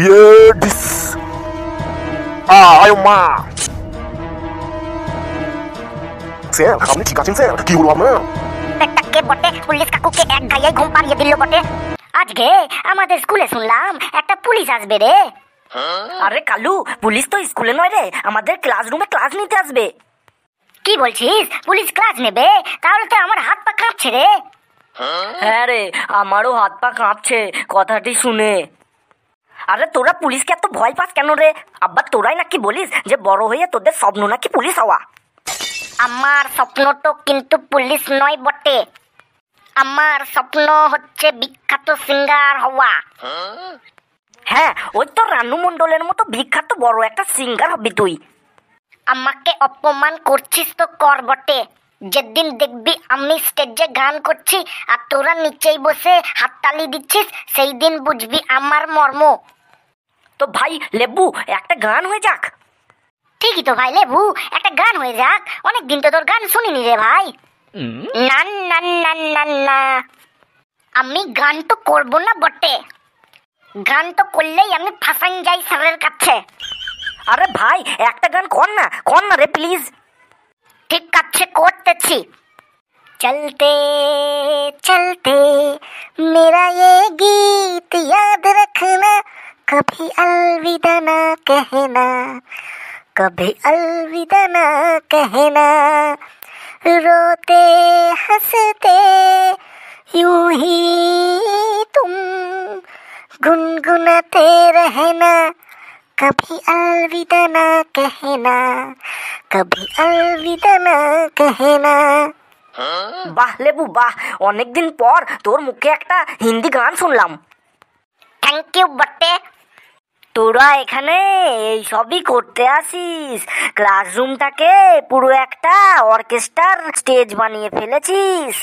Yes. আয় মা sir, আপনি ঠিক আছেন স্যার? কি হলো আপনার? কে বটে পুলিশ কাকুকে এক গায়ে ঘুম পাড়িয়ে দিল বটে। আজকে আমাদের স্কুলে শুনলাম একটা পুলিশ আসবে রে। আরে কালু, পুলিশ তো স্কুলে নয় রে, আমাদের ক্লাসরুমে ক্লাস নিতে আসবে। কি বলছিস? পুলিশ ক্লাস নেবে? তাহলে তো আমার হাত পা কাঁপছে রে। হ্যাঁ রে, আমারও হাত পা কাঁপছে কথাটি শুনে। আরে তোরা পুলিশকে এত ভয় পাস কেন রে? আব্বা তোরাই নাকি বলিস যে বড় হয়ে তোদের স্বপ্ন নাকি পুলিশ হওয়া। আমার স্বপ্ন তো কিন্তু পুলিশ নয় বটে, আমার স্বপ্ন হচ্ছে বিখ্যাত সিঙ্গার হওয়া। হ্যাঁ, ওই তো রানু মণ্ডলের মতো বিখ্যাত বড় একটা সিঙ্গার হবি তুই। আমাকে অপমান করছিস তো কর বটে, যেদিন দেখবি আমি স্টেজে গান করছি আর তোরা নিচেই বসে হাততালি দিচ্ছিস, সেই দিন বুঝবি আমার মর্ম। তো ভাই লেবু, একটা গান হয়ে যাক। ঠিকই তো ভাই, লেবু একটা গান হয়ে যাক। অনেকদিন তো তোর গান শুনিনি রে ভাই। না না না না না, আমি গান তো করবো না বটে, গান তো করলেই আমি ফাঁসান যাই স্যারের কাছে। আরে ভাই একটা গান কর না রে প্লিজ। ঠিক আছে, করতেছি। चलते चलते मेरा ये गीत याद रखना, कभी अलविदा ना कहना, कभी अलविदा ना कहना, रोते हंसते यूं ही तुम गुनगुनाते रहना, कभी अलविदा ना कहना, कभी अलविदा ना कहना। বাহ লেবু বাহ, অনেকদিন পর তোর মুখে একটা হিন্দি গান শুনলাম। থ্যাংক ইউ বটে। তোরা এখানে এই সবই করতে আসিস, ক্লাসরুমটাকে পুরো একটা অর্কেস্ট্রার স্টেজ বানিয়ে ফেলেছিস।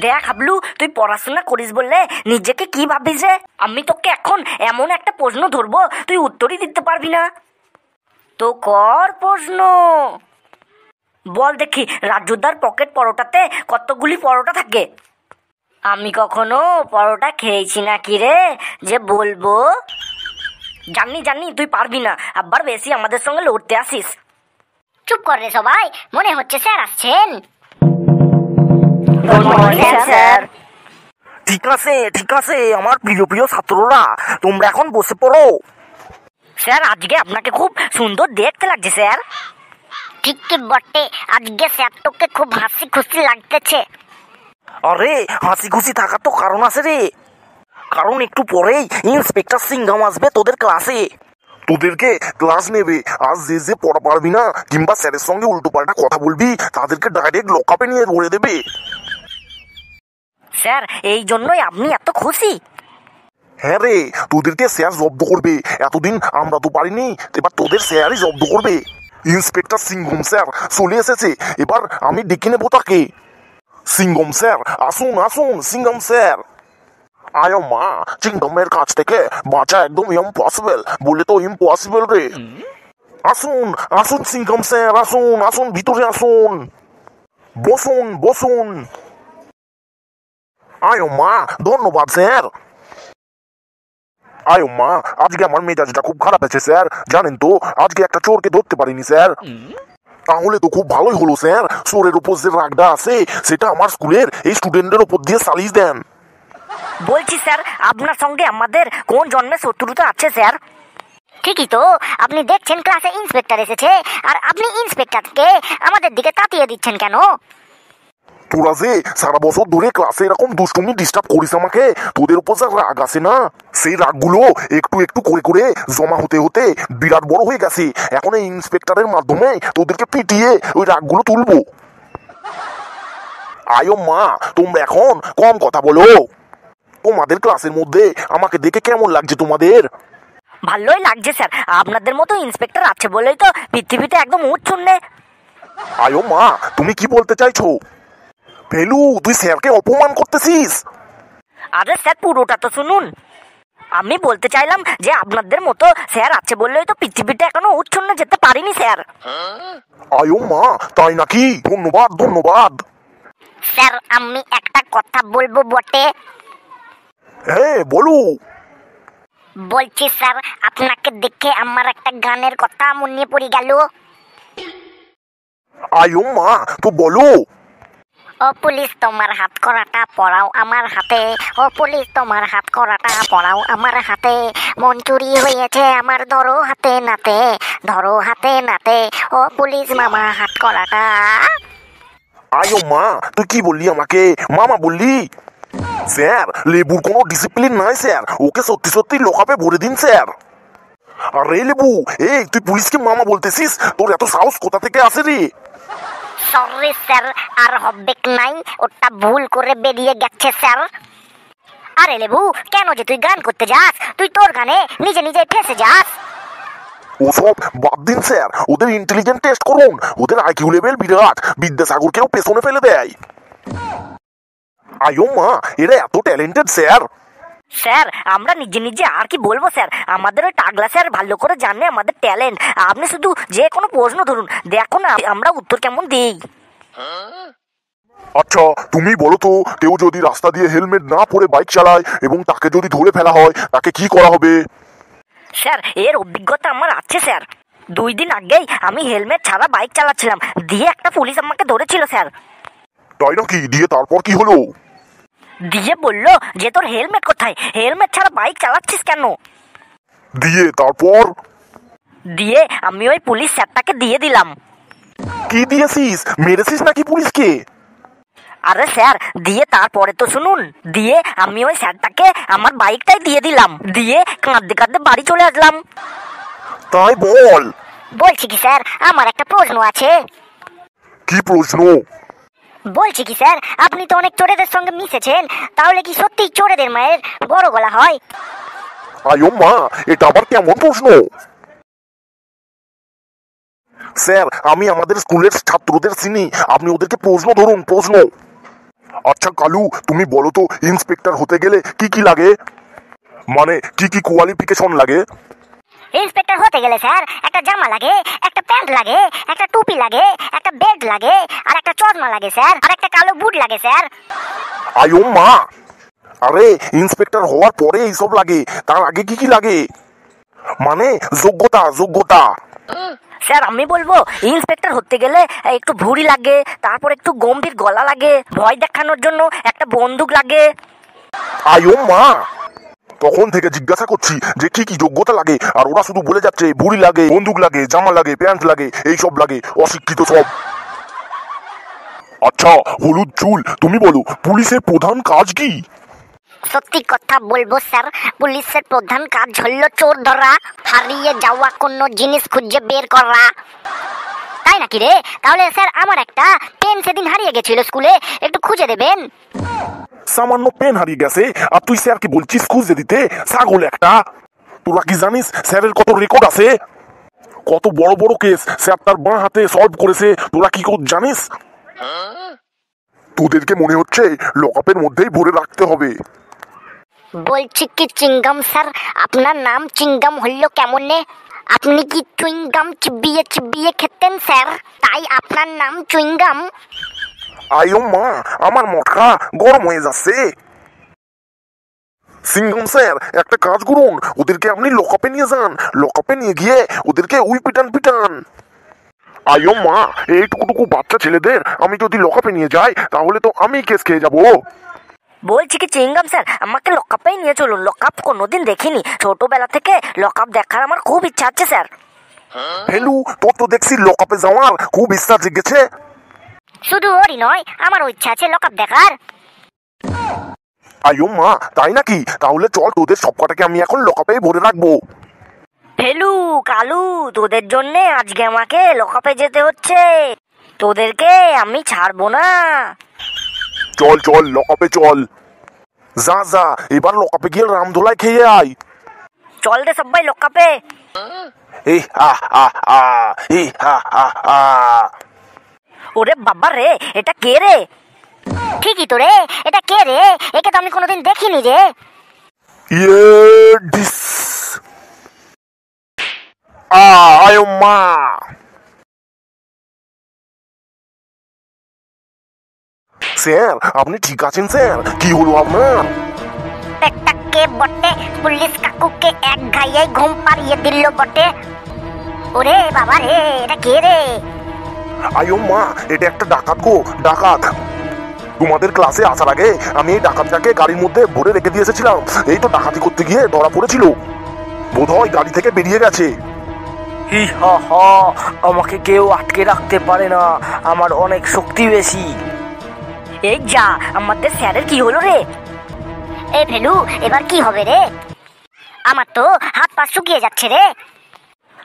দেখ হাবলু, তুই পড়াশোনা করিস বললে নিজেকে কি ভাবিস রে? আমি তোকে এখন এমন একটা প্রশ্ন ধরবো তুই উত্তরই দিতে পারবি না। তো কর প্রশ্ন। বল দেখি, রাজুদার পকেট পরোটাতে কতগুলি পরোটা থাকে? আমি কখনো পরোটা খেয়েছি নাকি রে যে বলবো? জানি তুই পারবি না, আবার বেশি আমাদের সঙ্গে লড়তে আসিস। চুপ কর রে সবাই, মনে হচ্ছে স্যার আসছেন। স্যার। ঠিক আছে আমার প্রিয় ছাত্ররা, তোমরা এখন বসে পড়ো। স্যার, আজকে আপনাকে খুব সুন্দর দেখতে লাগছে স্যার। ঠিক কি বটে, আজকে স্যার তোকে খুব হাসি খুশি লাগতেছে। আরে হাসি খুশি থাকার তো কারণ আছে রে, কারণ একটু পরেই ইন্সপেক্টর সিংঘাম আসবে তোদের ক্লাসে, তোদেরকে ক্লাস নেবে। আজ যে পড়া পারবি না কিংবা স্যারের সঙ্গে উল্টো পাল্টা কথা বলবি তাদেরকে ডাইরেক্ট লকআপে নিয়ে ধরে দেবে। স্যার, এই জন্যই আপনি এত খুশি? হ্যাঁ রে, তোদেরকে স্যার জব্দ করবে। এতদিন আমরা তো পারিনি, এবার তোদের স্যারই জব্দ করবে। ইন্সপেক্টর সিংঘম স্যার চলে এসেছে, এবার আমি ডেকে নেবো তাকে। সিংঘম স্যার আসুন, সিংঘম স্যার। আয় মা, সিংঘমের কাছ থেকে বাঁচা একদম ইম্পসিবল, বলে তো ইম্পসিবল রে। আসুন সিংঘম স্যার, আসুন ভিতরে আসুন, বসুন। আয় মা, ধন্যবাদ স্যার। আয় মা, আজকে আমার মেজাজটা খুব খারাপ আছে স্যার, জানেন তো আজকে একটা চোরকে ধরতে পারিনি স্যার। তাহলে তো খুব ভালোই হলো স্যার, চোরের উপর যে রাগটা আছে সেটা আমার স্কুলের এই স্টুডেন্টের উপর দিয়ে চালিয়ে দেন। বলছি স্যার, আপনার সঙ্গে আমাদের কোন জন্মের শত্রুতা আছে স্যার? ঠিকই তো, আপনি দেখছেন ক্লাসে ইন্সপেক্টর এসেছে আর আপনি ইন্সপেক্টরকে আমাদের দিকে তাকিয়ে দিচ্ছেন কেন? তোরা যে সারা বছর ধরে ক্লাসে এরকম দুষ্টুমি ডিস্টার্ব করিস আমাকে, তোদের উপর যা রাগ আছে না, সেই রাগগুলো একটু করে জমা হতে বিরাট বড় হয়ে গেছে। এখন এই ইন্সপেক্টরের মাধ্যমে তোদেরকে পিটিয়ে ওই রাগগুলো তুলবো। আয়ো মা, তোমরা এখন কম কথা বলো। তোমাদের ক্লাসের মধ্যে আমাকে দেখে কেমন লাগছে তোমাদের? ভালোই লাগছে স্যার, আপনাদের মতো ইন্সপেক্টর আছে বলেই তো পৃথিবীতে একদম উচ্ছন্নে। আয়ো মা, তুমি কি বলতে চাইছো? ফেলু, তুই স্যারকে অপমান করতেছিস। আরে স্যার, পুরোটা তো শুনুন। আমি বলতে চাইলাম যে আপনাদের মতো স্যার আছে বললেই তো পৃথিবীতে এখনো উচ্ছন্নে যেতে পারিনি স্যার। আয়ো মা, তাই নাকি? ধন্যবাদ। স্যার, আমি একটা কথা বলবো বটে। হ্যাঁ বলো। বলছি স্যার, আপনাকে দেখে আমার একটা গানের কথা মনে পড়ে গেল। আয়ো মা, তো বলো। ও পুলিশ, তোমার হাত করাটা পড়াও আমার হাতে। ও পুলিশ, তোমার হাত করাটা পড়াও আমার হাতে। মন চুরি হয়েছে আমার, ধরো হাতে নাতে, ধরো হাতে নাতে। ও পুলিশ মামা, হাত করাটা। আয়ো মা, তুই কি বললি আমাকে মামা বললি? স্যার, লেবুর কোনো ডিসিপ্লিন নাই স্যার, ওকে সত্যি সত্যি লকআপে ভরে দিন স্যার। আরে লেবু, এই তুই পুলিশকে মামা বলতেছিস? তোর এত সাহস কোথা থেকে আসে রে? সরি স্যার, আর হবে নাই, ওটা ভুল করে বেরিয়ে গেছে স্যার। আরে লেবু, কেন যে তুই গান করতে যাস? তুই তোর গানে নিজে নিজে ফেসে যাস। ওসব বাদ দিন স্যার, ওদের ইন্টেলিজেন্ট টেস্ট করুন। ওদের আইকিউ লেভেল বিরাট, বিদ্যাসাগরকেও পেছনে ফেলে দেয়। আয়ো মা, এরা এত ট্যালেন্টেড স্যার। স্যার, আমরা নিজে নিজে আর কি বলবো স্যার, আমাদের ওই টাগলা স্যার ভালো করে জানে আমাদের ট্যালেন্ট। আপনি শুধু যে কোনো প্রশ্ন ধরুন, দেখুন আমরা উত্তর কেমন দিই। আচ্ছা, তুমি বলো তো, কেউ যদি রাস্তা দিয়ে হেলমেট না পরে বাইক চালায় এবং তাকে যদি ধরে ফেলা হয়, তাকে কি করা হবে? স্যার, এর অভিজ্ঞতা আমার আছে স্যার। 2 দিন আগেই আমি হেলমেট ছাড়া বাইক চালাচ্ছিলাম, দিয়ে একটা পুলিশ আমাকে ধরেছিল স্যার। তাই নাকি? দিয়ে তারপর কি হলো? দিয়ে বললো যে তোর হেলমেট কোথায়, হেলমেট ছাড়া বাইক চালাচ্ছিস কেন? দিয়ে তারপর? দিয়ে আমি ওই পুলিশ স্যারটাকে দিয়ে দিলাম। কি দিয়েছিস? মেরেছিস নাকি পুলিশকে? আরে স্যার, দিয়ে তারপরে তো শুনুন। দিয়ে আমি ওই স্যারটাকে আমার বাইকটাই দিয়ে দিলাম, দিয়ে কাঁদতে কাঁদতে বাড়ি চলে আসলাম। তাই বল। বলছি কি স্যার, আমার একটা প্রশ্ন আছে। কি প্রশ্ন? বলছি কি স্যার, আপনি তো অনেক চোরেদের সঙ্গে মিশেছেন, তাহলে কি সত্যি চোরেদের মায়ের বড় গলা হয়? আয়ো মা, এটা আবার কেমন প্রশ্ন? স্যার, আমি আমাদের স্কুলের ছাত্রদের চিনি, আপনি ওদেরকে প্রশ্ন ধরুন, প্রশ্ন। আচ্ছা কালু, তুমি বলো তো, ইন্সপেক্টর হতে গেলে কি কি লাগে? মানে কি কি কোয়ালিফিকেশন লাগে? ইন্সপেক্টর হতে গেলে স্যার একটা জামা লাগে, একটা প্যান্ট লাগে, একটা টুপি লাগে, একটা বেল্ট লাগে, আর একটা চশমা লাগে স্যার, আর একটা কালো বুট লাগে স্যার। আয়ো মা, আরে ইন্সপেক্টর হওয়ার পরে এইসব লাগে, তার আগে কি কি লাগে? মানে যোগ্যতা, যোগ্যতা। স্যার, আমি বলবো ইন্সপেক্টর হতে গেলে একটু ভুঁড়ি লাগে, তারপর একটু গম্ভীর গলা লাগে, ভয় দেখানোর জন্য একটা বন্দুক লাগে। আয়ো মা, তখন থেকে জিজ্ঞাসা করছি যে কি কি যোগ্যতা লাগে, আর ওরা শুধু বলে যাচ্ছে বুড়ি লাগে, বন্দুক লাগে, জামা লাগে, প্যান্ট লাগে, এইসব লাগে, অশিক্ষিত সব। আচ্ছা হলুদ চুল, তুমি বলো পুলিশের প্রধান কাজ কি? সত্যি কথা বলবো স্যার, পুলিশের প্রধান কাজ হলো চোর ধরা, হারিয়ে যাওয়া কোনো জিনিস খুঁজে বের করা। তাই নাকি রে? তাহলে স্যার আমার একটা পেন সেদিন হারিয়ে গেছিল স্কুলে, একটু খুঁজে দেবেন? সামান্য পেন হারিয়ে গেছে আর তুই স্যারকে বলছিস খুঁজে দিতে? ছাগল একটা। তোরা কি জানিস স্যারের কত রেকর্ড আছে? কত বড় বড় কেস স্যার তার বাঁ হাতে সলভ করেছে, তোরা কি জানিস? তোদেরকে মনে হচ্ছে লকআপের মধ্যেই ভরে রাখতে হবে। বলছি কি চিংগাম স্যার, আপনার নাম চিংগাম হলো কেমনে? আপনি কি চুইংগাম চিবিয়ে চিবিয়ে খেতেন স্যার, তাই আপনার নাম চুইংগাম? আয়ো মা, আমার মটকা গরম হয়ে যাচ্ছে। সিংঘম স্যার, একটা কাজ করুন, ওদেরকে আপনি লকআপে নিয়ে যান, লকআপে নিয়ে গিয়ে ওদেরকে উই পিটান পিটান। আয়ো মা, এইটুকুটুকু বাচ্চা ছেলেদের আমি যদি লকআপে নিয়ে যাই, তাহলে তো আমি কেস খেয়ে যাবো। বলছি কি চিংগাম স্যার, আমাকে লকআপেই নিয়ে চলুন। লকআপ কোনোদিন দেখিনি, ছোটবেলা থেকে লকআপ দেখার আমার খুব ইচ্ছা আছে স্যার। হেলু, তোর তো দেখছি লকআপে যাওয়ার খুব ইচ্ছা জেগেছে। শুধু ওরই নয়, আমারও ইচ্ছা আছে লকআপ দেখার। আয়ো মা, তাই নাকি? তাহলে চল, তোদের সবকটাকে আমি এখন লকআপেই ভরে রাখবো। ফেলু, কালু, তোদের জন্যে আজকে আমাকে লকআপে যেতে হচ্ছে, তোদেরকে আমি ছাড়বো না। চল চল, লকআপে চল। যা যা, এবার লকআপে গিয়ে রামধোলাই খেয়ে আয়। চল রে সবাই লকআপে। এ হা হা হা, এ হা হা হা। ওরে বাবা রে, এটা কে রে? ঠিকই তো রে, এটা কে রে? একে তো আমি কোনোদিন দেখিনি রে। ইয়ে ডিস। আয়ো মা। স্যার, আপনি ঠিক আছেন স্যার? কি হলো আপনার? পেটটা কে বটে পুলিশ কাকুকে এক ঘাইয়ে ঘুম পাড়িয়ে দিল বটে। ওরে বাবা রে, এটা কে রে? আয়ো মা, এটা একটা ডাকাত গো, ডাকাত। তোমাদের ক্লাসে আসার আগে আমি এই ডাকাতটাকে গাড়ির মধ্যে ভরে রেখে দিয়ে এসেছিলাম। এই তো ডাকাতি করতে গিয়ে ধরা পড়েছিল, বোধহয় গাড়ি থেকে বেরিয়ে গেছে। হি হা হা, আমাকে কেউ আটকে রাখতে পারে না, আমার অনেক শক্তি বেশি। এই যা, আমাদের স্যারের কি হলো রে? এ ফেলু, এবার কি হবে রে? আমার তো হাত পা শুকিয়ে যাচ্ছে রে।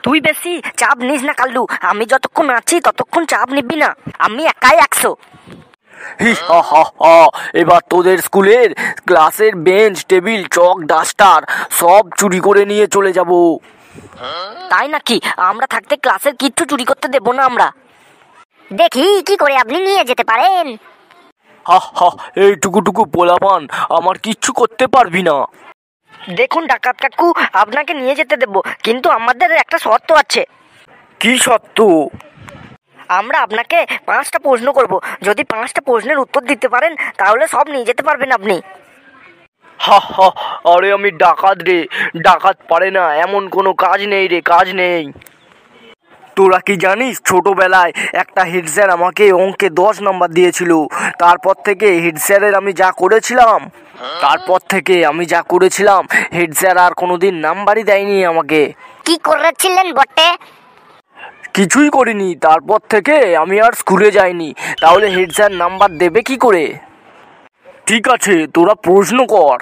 তুই বেশি চাপ নিস না কাল্লু, আমি যতক্ষণ আছি ততক্ষণ চাপ নিবি না, আমি একাই 100। হি হা হা হা, এবার তোদের স্কুলের ক্লাসের বেঞ্চ টেবিল চক ডাস্টার সব চুরি করে নিয়ে চলে যাব। তাই নাকি? আমরা থাকতে ক্লাসের কিচ্ছু চুরি করতে দেব না আমরা। দেখি কি করে আপনি নিয়ে যেতে পারেন। হা হা, এইটুকুটুকু পোলাপান আমার কিচ্ছু করতে পারবি না। দেখুন ডাকাত কাকু, আপনাকে নিয়ে যেতে দেব, কিন্তু আমাদের একটা শর্ত আছে। কি সত্য? আমরা আপনাকে 5টা প্রশ্ন করব, যদি 5টা প্রশ্নের উত্তর দিতে পারেন তাহলে সব নিয়ে যেতে পারবেন আপনি। হা হা, আরে আমি ডাকাত রে, ডাকাত পারে না এমন কোনো কাজ নেই রে, কাজ নেই। তোরা কি জানিস, ছোটবেলায় একটা হেড স্যার আমাকে অঙ্কে 10 নম্বর দিয়েছিল। তারপর থেকে হেড স্যারের আমি যা করেছিলাম, হেড স্যার আর কোনোদিন নাম্বারই দেয়নি আমাকে। কি করেছিলেন বটে? কিছুই করিনি, তারপর থেকে আমি আর স্কুলে যাইনি। তাহলে হেড স্যার নাম্বার দেবে কি করে? ঠিক আছে, তোরা প্রশ্ন কর।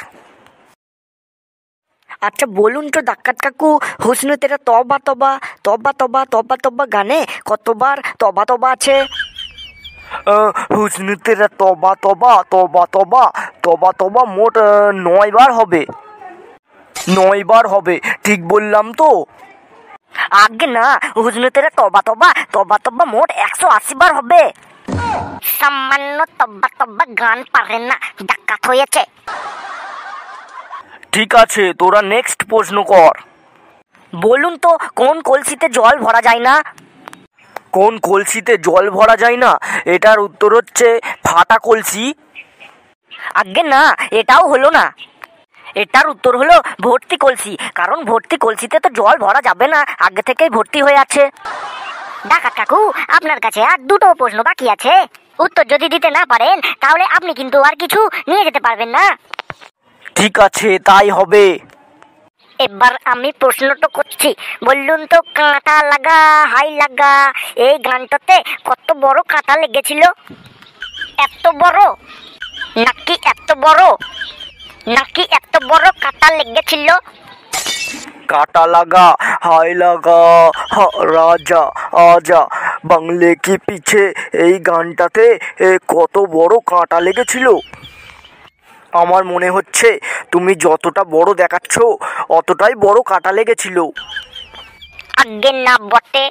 আচ্ছা বলুন তো ডাকাত কাকু, হুসনে তেরা তবা তবা তবা তবা তবা তবা গানে কতবার তবা তবা আছে? হুসনে তেরা তবা তবা তবা তবা তবা তবা মোট 9 বার হবে। 9 বার হবে, ঠিক বললাম তো? আগে না, হুসনে তেরা তবা তবা তবা তবা মোট 180 বার হবে। সামান্য তব্বা তব্বা গান পারেন না, ডাকাত হয়েছে। ঠিক আছে, তোরা নেক্সট প্রশ্ন কর। বলুন তো কোন কলসিতে জল ভরা যায় না? কোন কলসিতে জল ভরা যায় না? এটার উত্তর হচ্ছে ফাটা কলসি। আগে না, এটাও হলো না। এটার উত্তর হলো ভর্তি কলসি, কারণ ভর্তি কলসিতে তো জল ভরা যাবে না, আগে থেকেই ভর্তি হয়ে আছে। ডাকাত কাকু, আপনার কাছে আর 2টো প্রশ্ন বাকি আছে। উত্তর যদি দিতে না পারেন তাহলে আপনি কিন্তু আর কিছু নিয়ে যেতে পারবেন না। ঠিক আছে, তাই হবে। এবার আমি প্রশ্নটা করছি, বললুন তো কাঁটা লাগা হাই লাগা, এই গানটাতে কত বড় কাঁটা লেগেছিল? এত বড় নাকি এত বড়, নাকি এত বড় কাঁটা লেগেছিল? কাটা লাগা হাই লাগা রাজা আজা বাংলে কি পিছে, এই গানটাতে কত বড় কাঁটা লেগেছিল। আমার মনে হচ্ছে তুমি যতটা বড় দেখাচ্ছ অতটাই বড় কাঁটা লেগেছিল। আগে না বটে,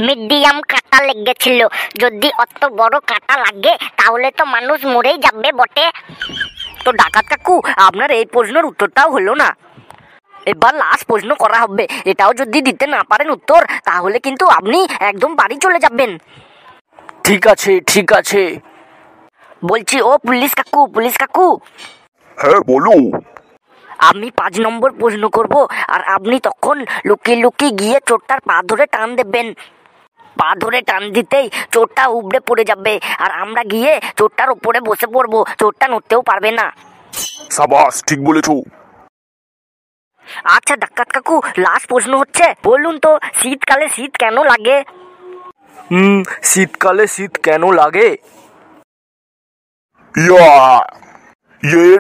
মিডিয়াম কাঁটা লেগেছিল। যদি অত বড় কাঁটা লাগে তাহলে তো মানুষ মরেই যাবে বটে। তো ডাকাত কাকু, আপনার এই প্রশ্নের উত্তরটাও হলো না। এবার লাস্ট প্রশ্ন করা হবে, এটাও যদি দিতে না পারেন উত্তর, তাহলে কিন্তু আপনি একদম বাড়ি চলে যাবেন। ঠিক আছে, ঠিক আছে। বলছি ও পুলিশ কাকু, পুলিশ কাকু, হ্যাঁ বলো। আমি 5 নম্বর প্রশ্ন করব, আর আপনি তখন লুকিয়ে লুকিয়ে গিয়ে চোরটার পা ধরে টান দেবেন। পা ধরে টান দিতেই চোরটা উবড়ে পড়ে যাবে, আর আমরা গিয়ে চোরটার উপরে বসে পড়বো, চোরটা নড়তেও পারবে না। সাবাস, ঠিক বলেছো। আচ্ছা ডাকাত কাকু, লাস্ট প্রশ্ন হচ্ছে, বলুন তো শীতকালে শীত কেন লাগে? শীতকালে শীত কেন লাগে? ইয়া ইয়ে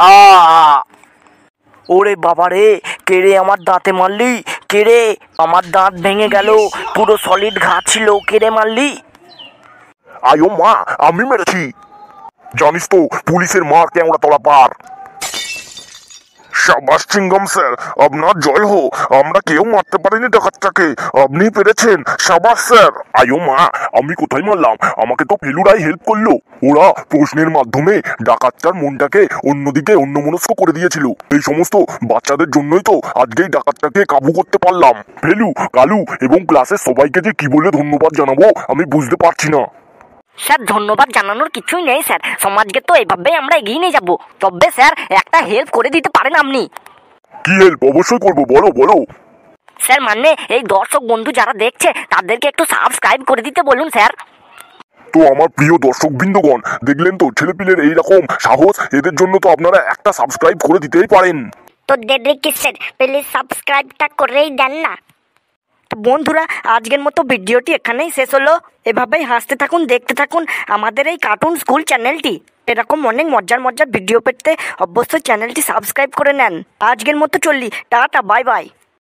আ ওরে বাবারে, কেড়ে আমার দাঁতে মারলি, কেড়ে আমার দাঁত ভেঙে গেল, পুরো সলিড ঘা ছিল, কেড়ে মারলি। আয়ো মা, আমি মেরেছি। জানিস তো পুলিশের মার কেমন তলা পার। সাবাস চিঙ্গম স্যার, আপনার জয় হো। আমরা কেউ মারতে পারিনি ডাকাতটাকে, আপনি পেরেছেন। সাবাস স্যার। আয়ো মা, আমি কোথায় মারলাম? আমাকে তো ফেলুরাই হেল্প করলো। ওরা প্রশ্নের মাধ্যমে ডাকাতটার মনটাকে অন্যদিকে অন্যমনস্ক করে দিয়েছিল। এই সমস্ত বাচ্চাদের জন্যই তো আজকেই ডাকাতটাকে কাবু করতে পারলাম। ফেলু, কালু এবং ক্লাসের সবাইকে যে কি বলে ধন্যবাদ জানাবো আমি বুঝতে পারছি না। স্যার ধন্যবাদ জানানোর কিছুই নেই স্যার, সমাজকে তো এইভাবেই আমরা এগিয়ে নিয়ে যাবো। তবে স্যার একটা হেল্প করে দিতে পারেন আপনি? কি হেল্প? অবশ্যই করবো, বলো বলো। স্যার মানে এই দর্শক বন্ধু যারা দেখছে তাদেরকে একটু সাবস্ক্রাইব করে দিতে বলুন স্যার। তো আমার প্রিয় দর্শক বৃন্দগণ, দেখলেন তো ছেলেপিলের এইরকম সাহস, এদের জন্য তো আপনারা একটা সাবস্ক্রাইব করে দিতেই পারেন। তো দেরি কিসের, প্লিজ সাবস্ক্রাইবটা করেই দেন না। তো বন্ধুরা আজকের মতো ভিডিওটি এখানেই শেষ হলো। এভাবেই হাসতে থাকুন, দেখতে থাকুন আমাদের এই কার্টুন স্কুল চ্যানেলটি। এরকম অনেক মজার মজার ভিডিও পেতে অবশ্যই চ্যানেলটি সাবস্ক্রাইব করে নেন। আজকের মতো চললি, টাটা, বাই বাই।